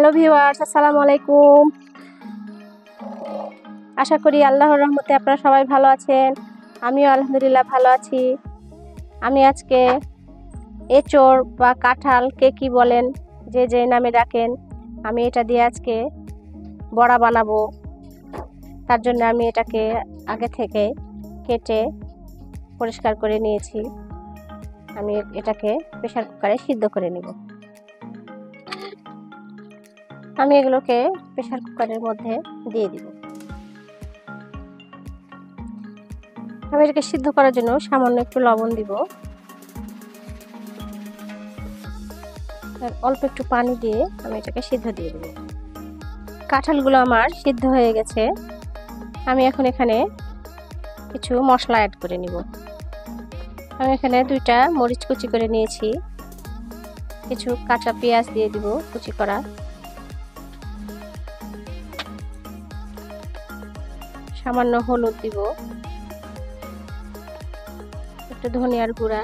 Hello viewers, আসসালামু আলাইকুম। আশা করি আল্লাহর রহমতে আপনারা সবাই ভালো আছেন। আমিও আলহামদুলিল্লাহ ভালো আছি। আমি আজকে এঁচড় বা কাঁঠাল, কে কি বলেন, যে যে নামে ডাকেন, আমি এটা দিয়ে আজকে বড়া বানাবো। তার জন্য আমি এটাকে আগে থেকে কেটে পরিষ্কার করে নিয়েছি। আমি এটাকে প্রেসার কুকারে সিদ্ধ করে নেব। আমি এগুলোকে প্রেসার কুকারের মধ্যে দিয়ে দিব। আমি এটাকে সিদ্ধ করার জন্য সামান্য একটু লবণ দিব, অল্প একটু পানি দিয়ে আমি এটাকে সিদ্ধ দিয়ে দেব। কাঁঠালগুলো আমার সিদ্ধ হয়ে গেছে। আমি এখন এখানে কিছু মশলা অ্যাড করে নিব। আমি এখানে 2টা মরিচ কুচি করে নিয়েছি, কিছু কাঁচা পেঁয়াজ দিয়ে দিব কুচি করা, সামান্য হলুদ দিব, একটু ধনিয়ার গুঁড়া,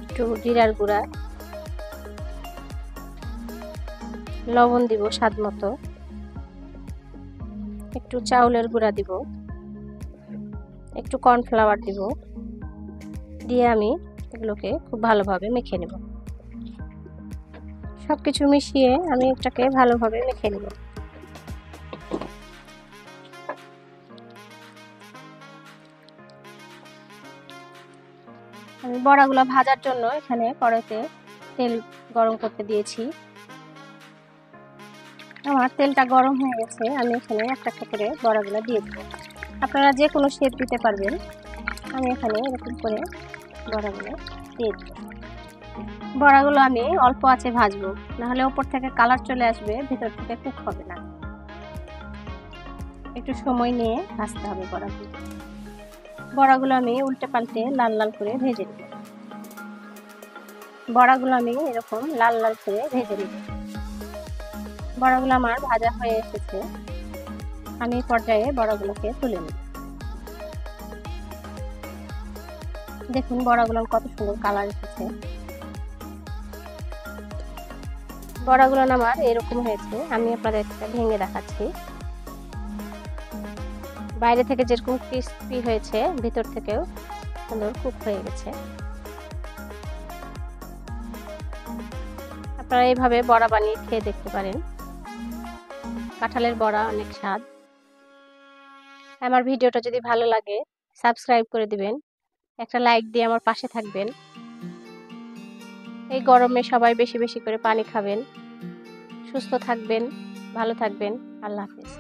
একটু জিরার গুঁড়া, লবণ দিব স্বাদ মতো, একটু চাউলের গুঁড়া দিব, একটু কর্নফ্লাওয়ার দিব, দিয়ে আমি এগুলোকে খুব ভালোভাবে মেখে নেব। সব কিছু মিশিয়ে আমি এটাকে ভালোভাবে মেখে নেব। আমি বড়াগুলো ভাজার জন্য এখানে কড়াইতে তেল গরম করতে দিয়েছি। আমার তেলটা গরম হয়ে গেছে। আমি এখানে একটা একটা করে বড়াগুলো দিয়ে দেব। আপনারা যে কোনো শেপ দিতে পারবেন। আমি এখানে এরকম করে বড়াগুলো দিয়ে দেব। বড়াগুলো আমি অল্প আঁচে ভাজবো, নাহলে ওপর থেকে কালার চলে আসবে, ভিতর থেকে কুক হবে না। একটু সময় নিয়ে ভাজতে হবে বড়াগুলো। বড়াগুলো আমি উল্টে পাল্টে লাল লাল করে ভেজে নেব। বড়াগুলো আমি এরকম লাল লাল করে ভেজে নেব। বড়াগুলো আমার ভাজা হয়ে এসেছে। আমি পর্যায়ে বড়াগুলোকে তুলে নেব। দেখুন বড়াগুলো কত সুন্দর কালার এসেছে। বড়াগুলো আমার এরকম হয়েছে। আমি আপনাদের ভেঙে দেখাচ্ছি। বাইরে থেকে যেরকম ক্রিস্পি হয়েছে, ভিতর থেকেও সুন্দর কুক হয়ে গেছে। আপনারা এইভাবে বড়া বানিয়ে খেয়ে দেখতে পারেন। কাঁঠালের বড়া অনেক স্বাদ। আমার ভিডিওটা যদি ভালো লাগে সাবস্ক্রাইব করে দিবেন, একটা লাইক দিয়ে আমার পাশে থাকবেন। এই গরমে সবাই বেশি বেশি করে পানি খাবেন। সুস্থ থাকবেন, ভালো থাকবেন। আল্লাহ হাফেজ।